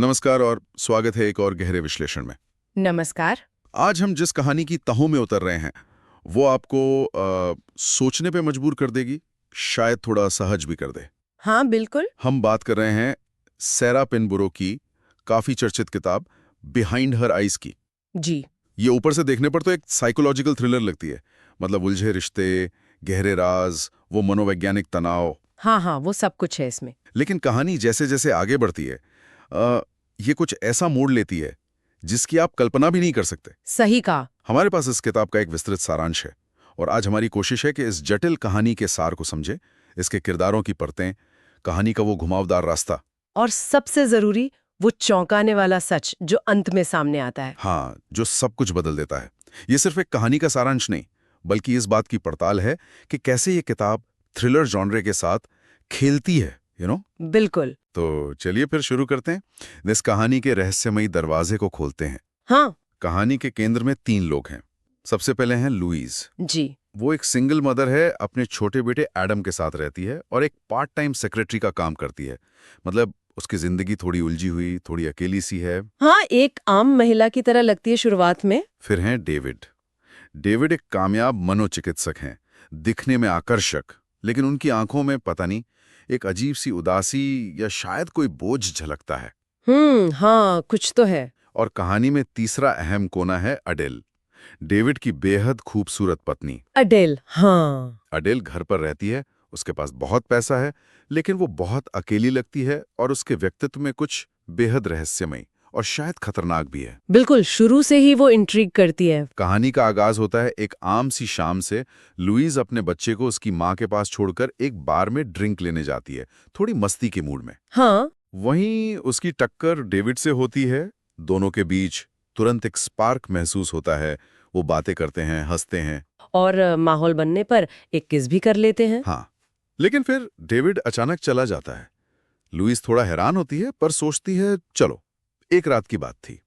नमस्कार और स्वागत है एक और गहरे विश्लेषण में। नमस्कार। आज हम जिस कहानी की तहों में उतर रहे हैं वो आपको सोचने पे मजबूर कर देगी, शायद थोड़ा असहज भी कर दे। हाँ, बिल्कुल। हम बात कर रहे हैं सैरा पिनबरो की काफी चर्चित किताब बिहाइंड हर आइज की। जी। ये ऊपर से देखने पर तो एक साइकोलॉजिकल थ्रिलर लगती है, मतलब उलझे रिश्ते, गहरे राज, वो मनोवैज्ञानिक तनाव। हाँ हाँ, वो सब कुछ है इसमें। लेकिन कहानी जैसे जैसे आगे बढ़ती है ये कुछ ऐसा मोड़ लेती है जिसकी आप कल्पना भी नहीं कर सकते। सही कहा। हमारे पास इस किताब का एक विस्तृत सारांश है और आज हमारी कोशिश है कि इस जटिल कहानी के सार को समझें, इसके किरदारों की परतें, कहानी का वो घुमावदार रास्ता और सबसे जरूरी वो चौंकाने वाला सच जो अंत में सामने आता है। हाँ, जो सब कुछ बदल देता है। ये सिर्फ एक कहानी का सारांश नहीं, बल्कि इस बात की पड़ताल है कि कैसे ये किताब थ्रिलर जॉनरे के साथ खेलती है, बिल्कुल। तो चलिए फिर शुरू करते हैं। इस कहानी के रहस्यमयी दरवाजे को खोलते हैं। हाँ कहानी के केंद्र में 3 लोग हैं। सबसे पहले हैं लुईज। जी। वो एक सिंगल मदर है, अपने छोटे बेटे एडम के साथ रहती है और एक पार्ट टाइम सेक्रेटरी का काम करती है। मतलब उसकी जिंदगी थोड़ी उलझी हुई, थोड़ी अकेली सी है। हाँ, एक आम महिला की तरह लगती है शुरुआत में। फिर हैं डेविड। डेविड एक कामयाब मनोचिकित्सक हैं, दिखने में आकर्षक, लेकिन उनकी आंखों में पता नहीं एक अजीब सी उदासी या शायद कोई बोझ झलकता है। हाँ, कुछ तो है। और कहानी में तीसरा अहम कोना है अडेल, डेविड की बेहद खूबसूरत पत्नी। अडेल, हाँ। अडेल घर पर रहती है, उसके पास बहुत पैसा है, लेकिन वो बहुत अकेली लगती है और उसके व्यक्तित्व में कुछ बेहद रहस्यमय और शायद खतरनाक भी है। बिल्कुल, शुरू से ही वो इंट्रिग करती है। कहानी का आगाज होता है एक आम सी शाम से। लुईज अपने बच्चे को उसकी माँ के पास छोड़कर एक बार में ड्रिंक लेने जाती है, थोड़ी मस्ती के मूड में। हाँ। वहीं उसकी टक्कर डेविड से होती है। दोनों के बीच तुरंत एक स्पार्क महसूस होता है। वो बातें करते हैं, हंसते हैं और माहौल बनने पर एक किस भी कर लेते हैं। हाँ, लेकिन फिर डेविड अचानक चला जाता है। लुईस थोड़ा हैरान होती है, पर सोचती है चलो, एक रात की बात थी।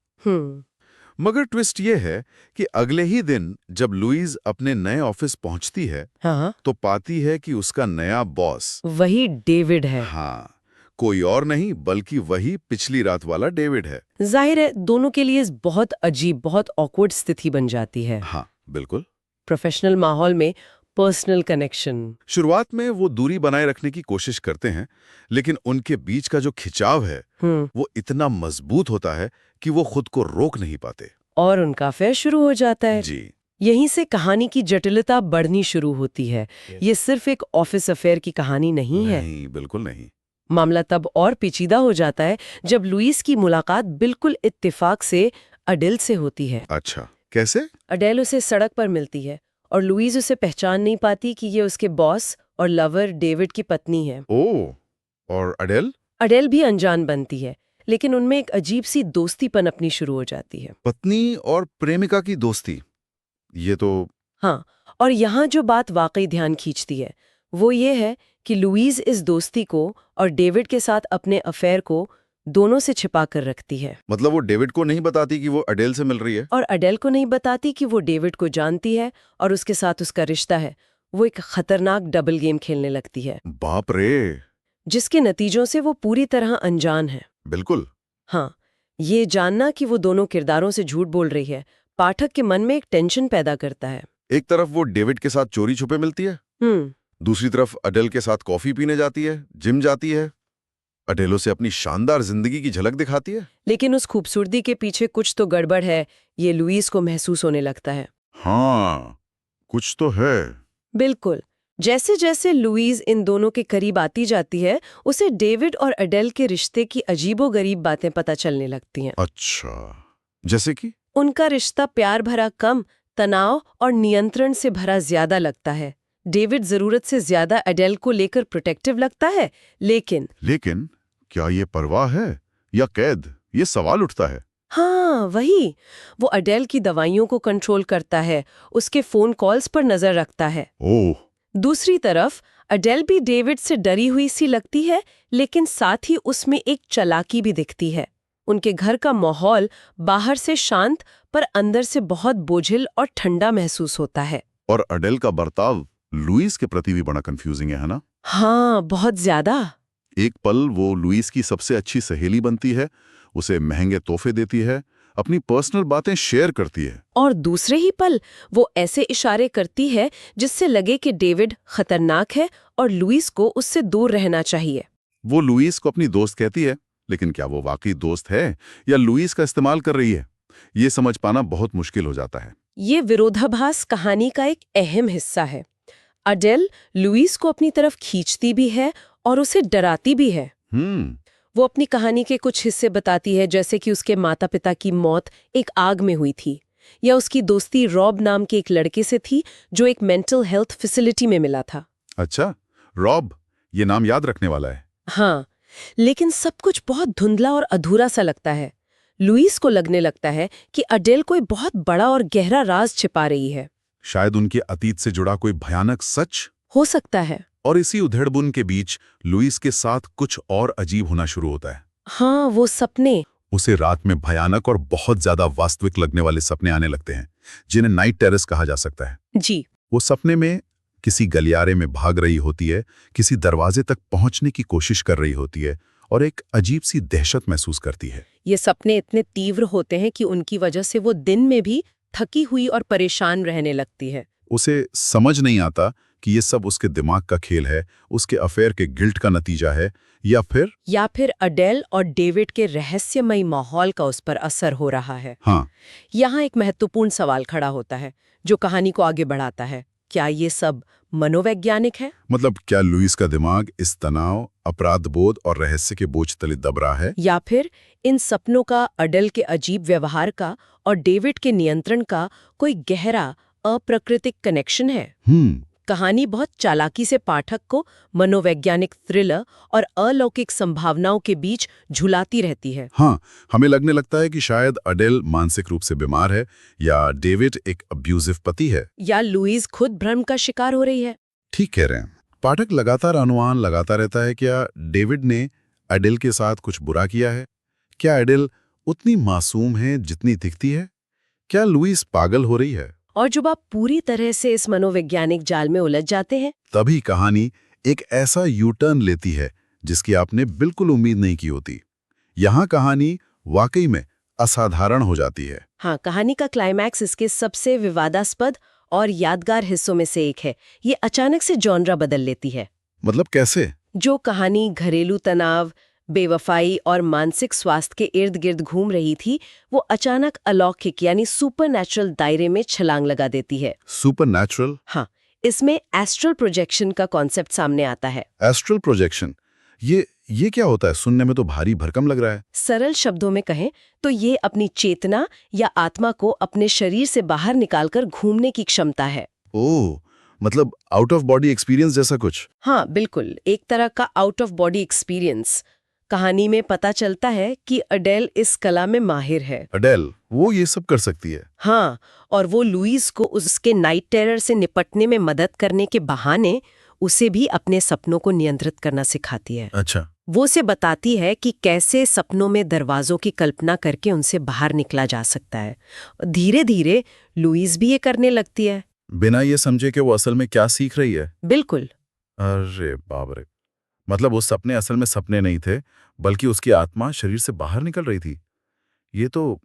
मगर ट्विस्ट ये है कि अगले ही दिन जब लुईस अपने नए ऑफिस पहुंचती है, हाँ, तो पाती है कि उसका नया बॉस वही डेविड है। हाँ, कोई और नहीं बल्कि वही पिछली रात वाला डेविड है। जाहिर है दोनों के लिए बहुत अजीब, बहुत ऑकवर्ड स्थिति बन जाती है। हाँ, बिल्कुल। प्रोफेशनल माहौल में पर्सनल कनेक्शन। शुरुआत में वो दूरी बनाए रखने की कोशिश करते हैं, लेकिन उनके बीच का जो खिंचाव है वो इतना मजबूत होता है कि वो खुद को रोक नहीं पाते और उनका अफेयर शुरू हो जाता है। जी। यहीं से कहानी की जटिलता बढ़नी शुरू होती है। ये सिर्फ एक ऑफिस अफेयर की कहानी नहीं है। नहीं, बिल्कुल नहीं। मामला तब और पेचीदा हो जाता है जब लुईस की मुलाकात बिल्कुल इत्तेफाक से अडेल से होती है। अच्छा, कैसे? अडेल उसे सड़क पर मिलती है और लुईस उसे पहचान नहीं पाती कि ये उसके बॉस और लवर डेविड की पत्नी है। ओह, और अडेल? अडेल भी अनजान बनती है, लेकिन उनमें एक अजीब सी दोस्ती पनपनी शुरू हो जाती है। पत्नी और प्रेमिका की दोस्ती, ये तो हाँ, और यहाँ जो बात वाकई ध्यान खींचती है वो ये है कि लुईस इस दोस्ती को और डेविड के साथ अपने अफेयर को दोनों से छिपा कर रखती है। मतलब वो डेविड को नहीं बताती कि वो अडेल से मिल रही है? और अडेल को नहीं बताती कि वो डेविड को जानती है और उसके साथ उसका रिश्ता है। वो एक खतरनाक डबल गेम खेलने लगती है, बाप रे। जिसके नतीजों से वो पूरी तरह अनजान है। बिल्कुल। हाँ, ये जानना कि वो दोनों किरदारों से झूठ बोल रही है पाठक के मन में एक टेंशन पैदा करता है। एक तरफ वो डेविड के साथ चोरी छुपे मिलती है, दूसरी तरफ अडेल के साथ कॉफी पीने जाती है, जिम जाती है, अडेलो से अपनी शानदार जिंदगी की झलक दिखाती है। लेकिन उस खूबसूरती के पीछे कुछ तो गड़बड़ है, ये लुईस को महसूस होने लगता है। हाँ, कुछ तो है। बिल्कुल। जैसे जैसे लुईस इन दोनों के करीब आती जाती है, उसे डेविड और अडेल के रिश्ते की अजीबोगरीब बातें पता चलने लगती हैं। अच्छा, जैसे कि? उनका रिश्ता प्यार भरा कम, तनाव और नियंत्रण से भरा ज्यादा लगता है। डेविड जरूरत से ज्यादा अडेल को लेकर प्रोटेक्टिव लगता है, लेकिन क्या ये परवाह है या कैद? ये सवाल उठता है। हाँ, वही। वो अडेल की दवाइयों को कंट्रोल करता है, उसके फोन कॉल्स पर नजर रखता है। ओह। दूसरी तरफ अडेल भी डेविड से डरी हुई सी लगती है, लेकिन साथ ही उसमें एक चालाकी भी दिखती है। उनके घर का माहौल बाहर से शांत पर अंदर से बहुत बोझिल और ठंडा महसूस होता है। और अडेल का बर्ताव लुईस के प्रति भी बड़ा कंफ्यूजिंग है ना? हाँ, बहुत ज्यादा। एक पल वो लुईस की सबसे अच्छी सहेली बनती है, उसे महंगे तोहफे देती है, अपनी पर्सनल बातें शेयर करती है। और दूसरे ही पल वो ऐसे इशारे करती है जिससे लगे कि डेविड खतरनाक है और लुइस को उससे दूर रहना चाहिए। वो लुइस को अपनी दोस्त कहती है, लेकिन क्या वो वाकई दोस्त है या लुइस का इस्तेमाल कर रही है, ये समझ पाना बहुत मुश्किल हो जाता है। ये विरोधाभास कहानी का एक अहम हिस्सा है। अडेल लुइस को अपनी तरफ खींचती भी है और उसे डराती भी है। वो अपनी कहानी के कुछ हिस्से बताती है, जैसे कि उसके माता पिता की मौत एक आग में हुई थी, या उसकी दोस्ती रॉब नाम के एक लड़के से थी जो एक मेंटल हेल्थ फैसिलिटी में मिला था। अच्छा, रॉब, ये नाम याद रखने वाला है। हाँ, लेकिन सब कुछ बहुत धुंधला और अधूरा सा लगता है। लुइस को लगने लगता है कि अडेल कोई बहुत बड़ा और गहरा राज छिपा रही है। शायद उनके अतीत से जुड़ा कोई भयानक सच हो सकता है। और इसी उधेड़बुन के बीच लुइस के साथ कुछ और अजीब होना शुरू होता है। हाँ, वो सपने। उसे रात में भयानक और बहुत ज्यादा वास्तविक लगने वाले सपने आने लगते हैं, जिन्हें नाइट टेरर्स कहा जा सकता है। जी। वो सपने में किसी गलियारे में भाग रही होती है, किसी दरवाजे तक पहुंचने की कोशिश कर रही होती है और एक अजीब सी दहशत महसूस करती है। ये सपने इतने तीव्र होते हैं कि उनकी वजह से वो दिन में भी थकी हुई और परेशान रहने लगती है। उसे समझ नहीं आता कि ये सब उसके दिमाग का खेल है, उसके अफेयर के गिल्ट का नतीजा है, या फिर अडेल और डेविड के रहस्यमयी माहौल का उस पर असर हो रहा है। हाँ, यहाँ एक महत्वपूर्ण सवाल खड़ा होता है जो कहानी को आगे बढ़ाता है। क्या ये सब मनोवैज्ञानिक है? मतलब क्या लुइस का दिमाग इस तनाव, अपराध बोध और रहस्य के बोझ तले दब रहा है, या फिर इन सपनों का, अडेल के अजीब व्यवहार का और डेविड के नियंत्रण का कोई गहरा अप्राकृतिक कनेक्शन है? कहानी बहुत चालाकी से पाठक को मनोवैज्ञानिक थ्रिलर और अलौकिक संभावनाओं के बीच झुलाती रहती है। हाँ, हमें लगने लगता है कि शायद अडेल मानसिक रूप से बीमार है, या डेविड एक अब्यूजिव पति है, या लुइस खुद भ्रम का शिकार हो रही है। ठीक कह रहे हैं। पाठक लगातार अनुमान लगाता रहता है, क्या डेविड ने अडेल के साथ कुछ बुरा किया है? क्या अडेल उतनी मासूम है जितनी दिखती है? क्या लुइस पागल हो रही है? और जब आप पूरी तरह से इस मनोवैज्ञानिक जाल में उलझ जाते हैं, तभी कहानी एक ऐसा यू टर्न लेती है जिसकी आपने बिल्कुल उम्मीद नहीं की होती। यहाँ कहानी वाकई में असाधारण हो जाती है। हाँ, कहानी का क्लाइमैक्स इसके सबसे विवादास्पद और यादगार हिस्सों में से एक है। ये अचानक से जॉनरा बदल लेती है। मतलब कैसे? जो कहानी घरेलू तनाव, बेवफाई और मानसिक स्वास्थ्य के इर्द गिर्द घूम रही थी, वो अचानक अलौकिक यानी सुपरनैचुरल दायरे में छलांग लगा देती है। सुपरनैचुरल? हाँ, इसमें एस्ट्रल प्रोजेक्शन का कॉन्सेप्ट सामने आता है। एस्ट्रल प्रोजेक्शन, ये क्या होता है? सुनने में तो भारी भरकम लग रहा है। सरल शब्दों में कहें तो ये अपनी चेतना या आत्मा को अपने शरीर से बाहर निकालकर घूमने की क्षमता है। ओह, मतलब आउट ऑफ बॉडी एक्सपीरियंस जैसा कुछ? हाँ, बिल्कुल, एक तरह का आउट ऑफ बॉडी एक्सपीरियंस। कहानी में पता चलता है कि अडेल इस कला में माहिर है। अडेल, वो ये सब कर सकती है? हाँ, और वो लुइस को उसके नाइट टेरर से निपटने में मदद करने के बहाने उसे भी अपने सपनों को नियंत्रित करना सिखाती है। अच्छा। वो उसे बताती है कि कैसे सपनों में दरवाजों की कल्पना करके उनसे बाहर निकला जा सकता है। धीरे धीरे लुइस भी ये करने लगती है, बिना ये समझे कि वो असल में क्या सीख रही है। बिल्कुल। अरे बाप रे, मतलब वो सपने असल में सपने नहीं थे, बल्कि उसकी आत्मा शरीर से बाहर निकल रही थी। ये तो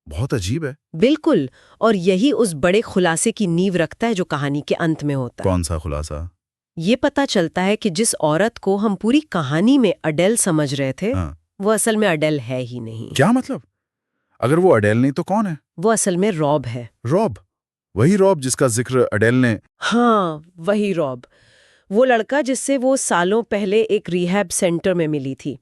बहुत अजीब है। बिल्कुल, और यही उस बड़े खुलासे की नींव रखता है जो कहानी के अंत में होता है। कौन सा खुलासा? ये पता चलता है कि जिस औरत को हम पूरी कहानी में अडेल समझ रहे थे, वो असल में अडेल है ही नहीं। क्या मतलब? अगर वो अडेल नहीं तो कौन है? वो असल में रॉब है। रॉब? वही रॉब जिसका जिक्र अडेल ने? हाँ, वही रॉब, वो लड़का जिससे वो सालों पहले एक रिहैब सेंटर में मिली थी।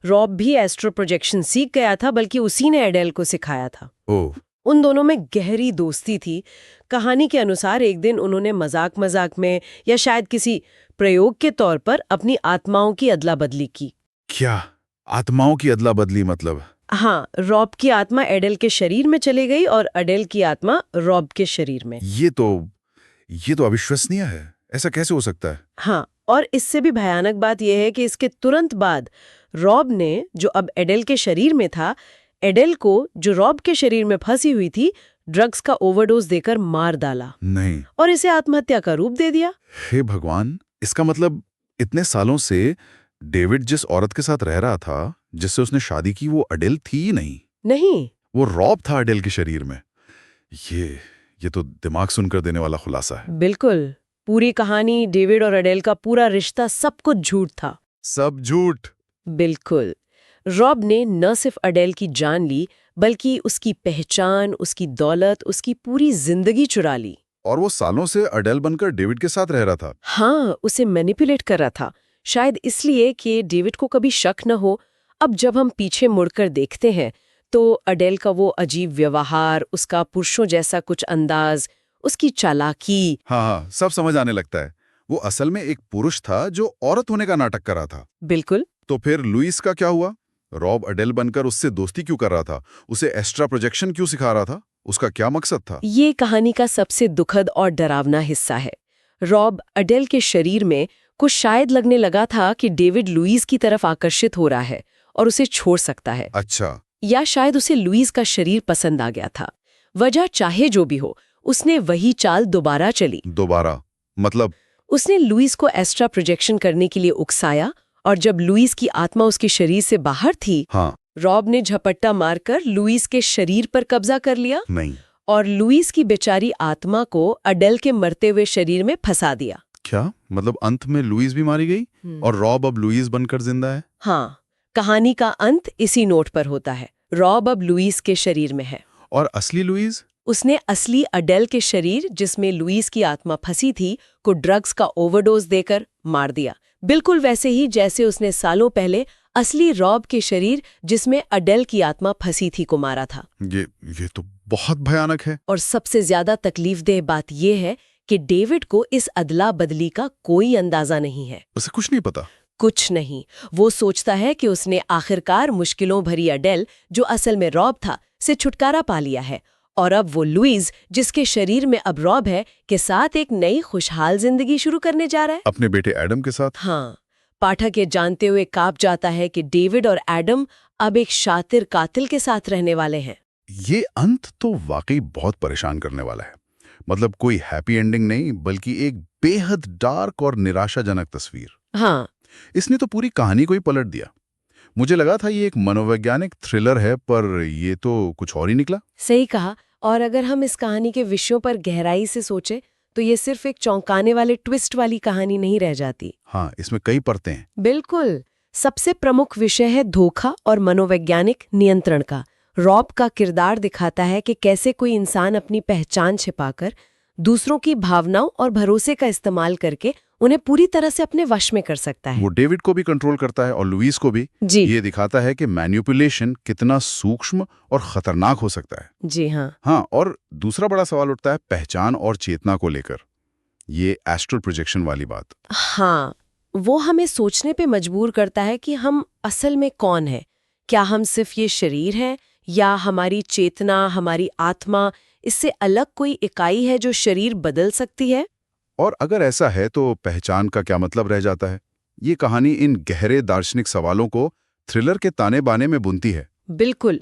रॉब भी एस्ट्रो प्रोजेक्शन सीख गया था, बल्कि उसी ने अडेल को सिखाया था। ओह। उन दोनों में गहरी दोस्ती थी। कहानी के अनुसार एक दिन उन्होंने मजाक मजाक में या शायद किसी प्रयोग के तौर पर अपनी आत्माओं की अदला बदली की। क्या आत्माओं की अदला बदली? मतलब? हाँ, रॉब की आत्मा एडेल के शरीर में चली गई और अडेल की आत्मा रॉब के शरीर में। ये तो अविश्वसनीय है। ऐसा कैसे हो सकता है? हाँ, और इससे भी भयानक बात यह है कि इसके तुरंत बाद रॉब ने, जो अब एडेल के शरीर में था, एडेल को, जो रॉब के शरीर में फंसी हुई थी, ड्रग्स का ओवरडोज देकर मार डाला। नहीं। और इसे आत्महत्या का रूप दे दिया। हे भगवान, इसका मतलब इतने सालों से डेविड जिस औरत के साथ रह रहा था, जिससे उसने शादी की वो अडेल थी ही नहीं, नहीं। वो रॉब था अडेल के शरीर में। ये तो दिमाग सुनकर देने वाला खुलासा है। बिल्कुल। पूरी कहानी, डेविड और अडेल का पूरा रिश्ता, सब कुछ झूठ था। सब झूठ। बिल्कुल। रॉब ने न सिर्फ अडेल की जान ली, बल्कि उसकी पहचान, उसकी दौलत, उसकी पूरी जिंदगी चुरा ली। और वो सालों से अडेल बनकर डेविड के साथ रह रहा था। हाँ, उसे मैनिपुलेट कर रहा था, शायद इसलिए कि डेविड को कभी शक न हो। अब जब हम पीछे मुड़कर देखते हैं तो अडेल का वो अजीब व्यवहार, उसका पुरुषों जैसा कुछ अंदाज, उसकी चालाकी। हाँ, सब समझ आने लगता है। वो असल में एक पुरुष था जो औरत होने का नाटक कर रहा था। बिल्कुल। तो फिर लुइस का क्या हुआ? रॉब अडेल बनकर उससे दोस्ती क्यों कर रहा था? उसे एस्ट्रा प्रोजेक्शन क्यों सिखा रहा था? उसका क्या मकसद था? ये कहानी का सबसे दुखद और डरावना हिस्सा है। रॉब अडेल के शरीर में कुछ शायद लगने लगा था कि डेविड लुइस की तरफ आकर्षित हो रहा है और उसे छोड़ सकता है। अच्छा। या शायद उसे लुइस का शरीर पसंद आ गया था। वजह चाहे जो भी हो, उसने वही चाल दोबारा चली। दोबारा मतलब? उसने लुइस को एस्ट्रा प्रोजेक्शन करने के लिए उकसाया, और जब लुइस की आत्मा उसके शरीर से बाहर थी, हाँ। रॉब ने झपट्टा मारकर लुइस के शरीर पर कब्जा कर लिया नहीं। और लुइस की बेचारी आत्मा को अडेल के मरते हुए शरीर में फंसा दिया। क्या मतलब अंत में लुइस भी मारी गई और रॉब अब लुइस बनकर जिंदा है? हाँ, कहानी का अंत इसी नोट पर होता है। रॉब अब लुइस के शरीर में है। और असली लुइस? उसने असली अडेल के शरीर, जिसमें लुइस की आत्मा फंसी थी, को ड्रग्स का ओवरडोज देकर मार दिया। बिल्कुल वैसे ही जैसे उसने सालों पहले असली रॉब के शरीर, जिसमें अडेल की आत्मा फंसी थी, को मारा था। ये तो बहुत भयानक है। और सबसे ज्यादा तकलीफदेह बात यह है कि डेविड को इस अदला बदली का कोई अंदाजा नहीं है। उसे कुछ नहीं पता। कुछ नहीं। वो सोचता है कि उसने आखिरकार मुश्किलों भरी अडेल, जो असल में रॉब था, से छुटकारा पा लिया है, और अब वो लुइस, जिसके शरीर में अब रॉब है, के साथ एक नई खुशहाल जिंदगी शुरू करने जा रहा है। अपने बेटे एडम के साथ। हाँ, पाठक ये जानते हुए कांप जाता है कि डेविड और एडम अब एक शातिर कातिल के साथ रहने वाले हैं। ये अंत तो वाकई बहुत परेशान करने वाला है। मतलब कोई हैप्पी एंडिंग नहीं, बल्कि एक बेहद डार्क और निराशाजनक तस्वीर। हाँ। इसने तो पूरी कहानी को ही पलट दिया। मुझे लगा था ये एक मनोवैज्ञानिक थ्रिलर है, पर ये तो कुछ और ही निकला। सही कहा। और अगर हम इस कहानी के विषयों पर गहराई से सोचें तो ये सिर्फ एक चौंकाने वाले ट्विस्ट वाली कहानी नहीं रह जाती। हाँ, इसमें कई परतें हैं। बिल्कुल। सबसे प्रमुख विषय है धोखा और मनोवैज्ञानिक नियंत्रण का। रॉब का किरदार दिखाता है कि कैसे कोई इंसान अपनी पहचान छिपाकर दूसरों की भावनाओं और भरोसे का इस्तेमाल करके उन्हें पूरी तरह से अपने वश में कर सकता है। वो डेविड को भी कंट्रोल करता है और लुइस को भी। जी। ये दिखाता है कि मैनिपुलेशन कितना सूक्ष्म और खतरनाक हो सकता है। जी हाँ। हाँ, और दूसरा बड़ा सवाल उठता है पहचान और चेतना को लेकर। ये एस्ट्रल प्रोजेक्शन वाली बात। हाँ, वो हमें सोचने पे मजबूर करता है कि हम असल में कौन हैं। क्या हम सिर्फ ये शरीर हैं, या हमारी चेतना, हमारी आत्मा, इससे अलग कोई इकाई है जो शरीर बदल सकती है? और अगर ऐसा है तो पहचान का क्या मतलब रह जाता है? ये कहानी इन गहरे दार्शनिक सवालों को थ्रिलर के ताने बाने में बुनती है। बिल्कुल।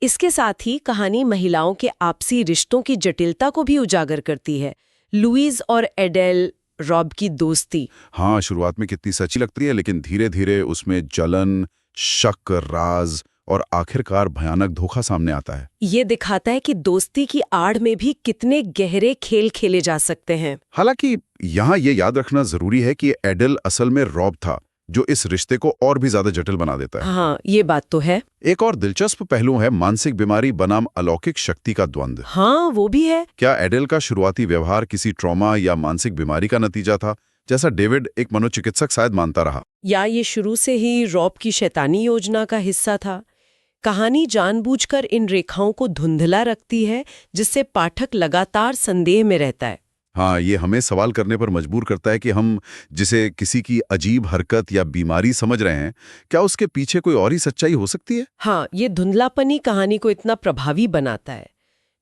इसके साथ ही कहानी महिलाओं के आपसी रिश्तों की जटिलता को भी उजागर करती है। लुइस और एडेल, रॉब की दोस्ती। हाँ, शुरुआत में कितनी सच्ची लगती है, लेकिन धीरे धीरे उसमें जलन, शक, राज और आखिरकार भयानक धोखा सामने आता है। ये दिखाता है कि दोस्ती की आड़ में भी कितने गहरे खेल खेले जा सकते हैं। हालांकि यहाँ ये याद रखना जरूरी है कि एडेल असल में रॉब था, जो इस रिश्ते को और भी ज्यादा जटिल बना देता है। हाँ, ये बात तो है। एक और दिलचस्प पहलू है मानसिक बीमारी बनाम अलौकिक शक्ति का द्वंद्व। हाँ, वो भी है। क्या एडेल का शुरुआती व्यवहार किसी ट्रॉमा या मानसिक बीमारी का नतीजा था, जैसा डेविड एक मनोचिकित्सक शायद मानता रहा? या ये शुरू से ही रॉब की शैतानी योजना का हिस्सा था? कहानी जानबूझकर इन रेखाओं को धुंधला रखती है, जिससे पाठक लगातार संदेह में रहता है। हाँ, ये हमें सवाल करने पर मजबूर करता है कि हम जिसे किसी की अजीब हरकत या बीमारी समझ रहे हैं, क्या उसके पीछे कोई और ही सच्चाई हो सकती है? हाँ, ये धुंधलापनी कहानी को इतना प्रभावी बनाता है।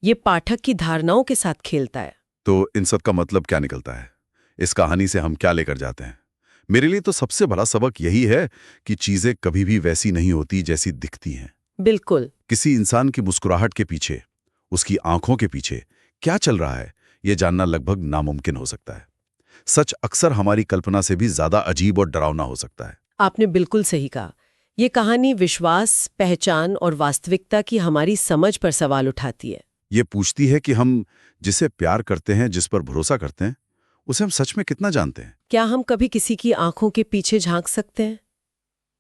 ये पाठक की धारणाओं के साथ खेलता है। तो इन सब का मतलब क्या निकलता है? इस कहानी से हम क्या लेकर जाते हैं? मेरे लिए तो सबसे बड़ा सबक यही है कि चीजें कभी भी वैसी नहीं होती जैसी दिखती हैं। बिल्कुल। किसी इंसान की मुस्कुराहट के पीछे, उसकी आंखों के पीछे क्या चल रहा है, ये जानना लगभग नामुमकिन हो सकता है। सच अक्सर हमारी कल्पना से भी ज्यादा अजीब और डरावना हो सकता है। आपने बिल्कुल सही कहा। ये कहानी विश्वास, पहचान और वास्तविकता की हमारी समझ पर सवाल उठाती है। ये पूछती है कि हम जिसे प्यार करते हैं, जिस पर भरोसा करते हैं, उसे हम सच में कितना जानते हैं। क्या हम कभी किसी की आंखों के पीछे झांक सकते हैं?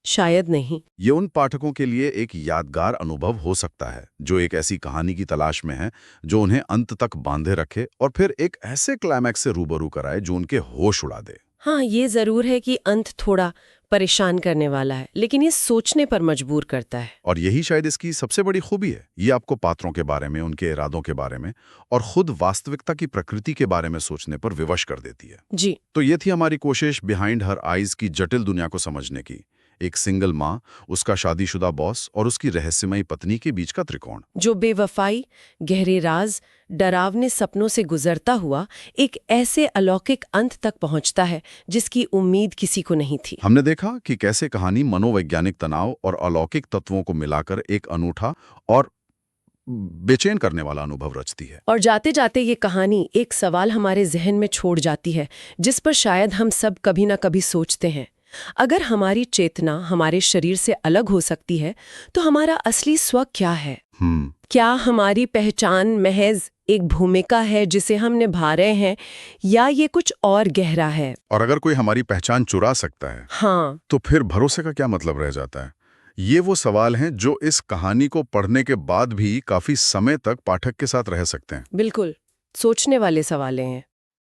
शायद नहीं। ये उन पाठकों के लिए एक यादगार अनुभव हो सकता है जो एक ऐसी कहानी की तलाश में है जो उन्हें अंत तक बांधे रखे और फिर एक ऐसे क्लाइमैक्स से रूबरू कराए जो उनके होश उड़ा दे। हाँ, ये जरूर है कि अंत थोड़ा परेशान करने वाला है, लेकिन ये सोचने पर मजबूर करता है। और यही शायद इसकी सबसे बड़ी खूबी है। ये आपको पात्रों के बारे में, उनके इरादों के बारे में और खुद वास्तविकता की प्रकृति के बारे में सोचने पर विवश कर देती है। जी। तो ये थी हमारी कोशिश बिहाइंड हर आइज की जटिल दुनिया को समझने की। एक सिंगल माँ, उसका शादीशुदा बॉस और उसकी रहस्यमयी पत्नी के बीच का त्रिकोण, जो बेवफाई, गहरे राज, डरावने सपनों से गुजरता हुआ एक ऐसे अलौकिक अंत तक पहुंचता है जिसकी उम्मीद किसी को नहीं थी। हमने देखा कि कैसे कहानी मनोवैज्ञानिक तनाव और अलौकिक तत्वों को मिलाकर एक अनूठा और बेचैन करने वाला अनुभव रचती है। और जाते जाते ये कहानी एक सवाल हमारे जहन में छोड़ जाती है जिस पर शायद हम सब कभी ना कभी सोचते हैं। अगर हमारी चेतना हमारे शरीर से अलग हो सकती है तो हमारा असली स्व क्या है? क्या हमारी पहचान महज एक भूमिका है जिसे हम निभा रहे हैं, या ये कुछ और गहरा है? और अगर कोई हमारी पहचान चुरा सकता है, हाँ, तो फिर भरोसे का क्या मतलब रह जाता है? ये वो सवाल हैं जो इस कहानी को पढ़ने के बाद भी काफी समय तक पाठक के साथ रह सकते हैं। बिल्कुल सोचने वाले सवाल हैं।